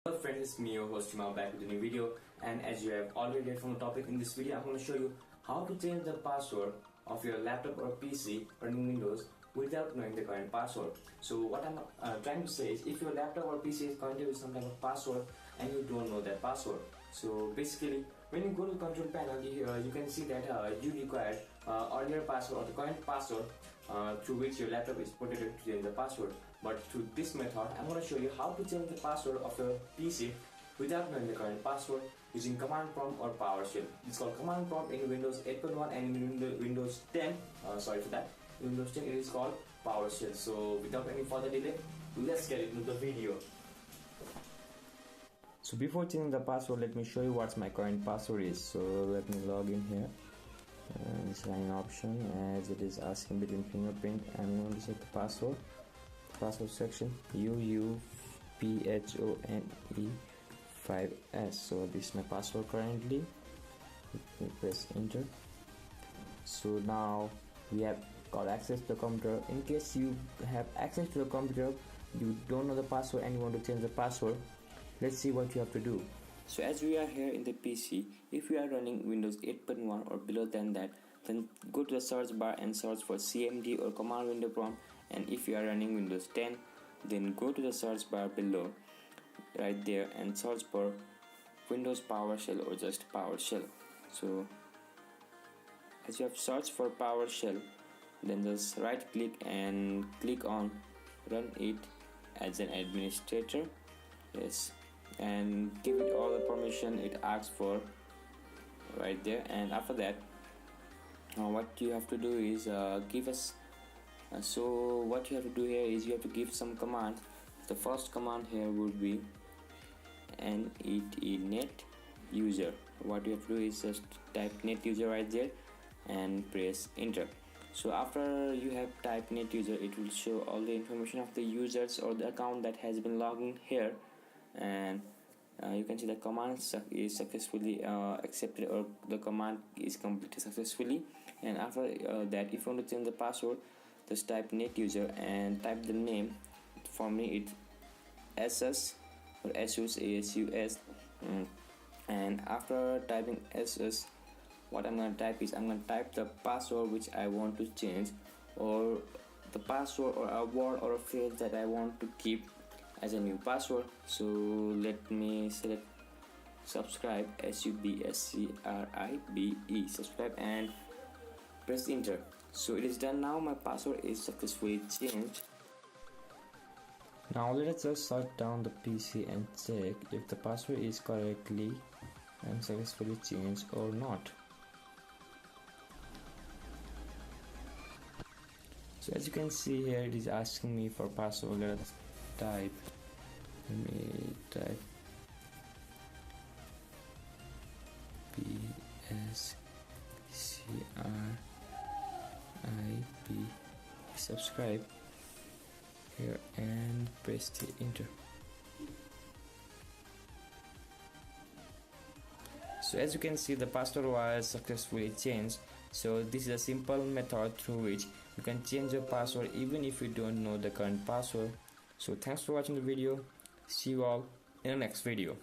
Hello friends, it's me, your host Himal, back with a new video. And as you have already read from the topic, in this video I'm going to show you how to change the password of your laptop or PC running Windows without knowing the current password. So what I'm trying to say is, if your laptop or PC is connected with some type of password and you don't know that password, so basically when you go to the control panel, you can see that you require earlier password or the current password through which your laptop is protected to change the password. But through this method, I'm going to show you how to change the password of your PC without knowing the current password using command prompt or PowerShell. It's called command prompt in Windows 8.1 and in Windows 10. Sorry for that. In Windows 10 it is called PowerShell. So without any further delay, let's get into the video. So before changing the password, let me show you what my current password is. So let me log in here. Sign option, as it is asking between fingerprint. I'm going to set the password section UUPHONE5S. so this is my password currently. Let me press enter. So now we have got access to the computer. In case you have access to the computer, you don't know the password and you want to change the password, let's see what you have to do. So as we are here in the PC, if you are running Windows 8.1 or below than that, then go to the search bar and search for CMD or command window prompt. And if you are running Windows 10, then go to the search bar below right there and search for Windows PowerShell or just PowerShell. So as you have searched for PowerShell, then just right click and click on run it as an administrator. Yes, and give it all the permission it asks for right there. And after that, what you have to do is give us so what you have to do here is you have to give some commands. The first command here would be net user. What you have to do is just type net user right there and press enter. So after you have typed net user, it will show all the information of the users or the account that has been logged in here. And you can see the command is successfully accepted, or the command is completed successfully. And after that, if you want to change the password, just type net user and type the name. For me it's SS or ASUS, ASUS. And after typing SS, what I'm going to type is I'm going to type the password which I want to change, or the password or a word or a phrase that I want to keep as a new password. So let me select subscribe, SUBSCRIBE, subscribe, and press enter. So it is done now. My password is successfully changed. Now let us just shut down the PC and check if the password is correctly and successfully changed or not. So as you can see here, it is asking me for password. Let me type PSCRIB, subscribe here and press the enter. So as you can see, the password was successfully changed. So this is a simple method through which you can change your password even if you don't know the current password. So thanks for watching the video. See you all in the next video.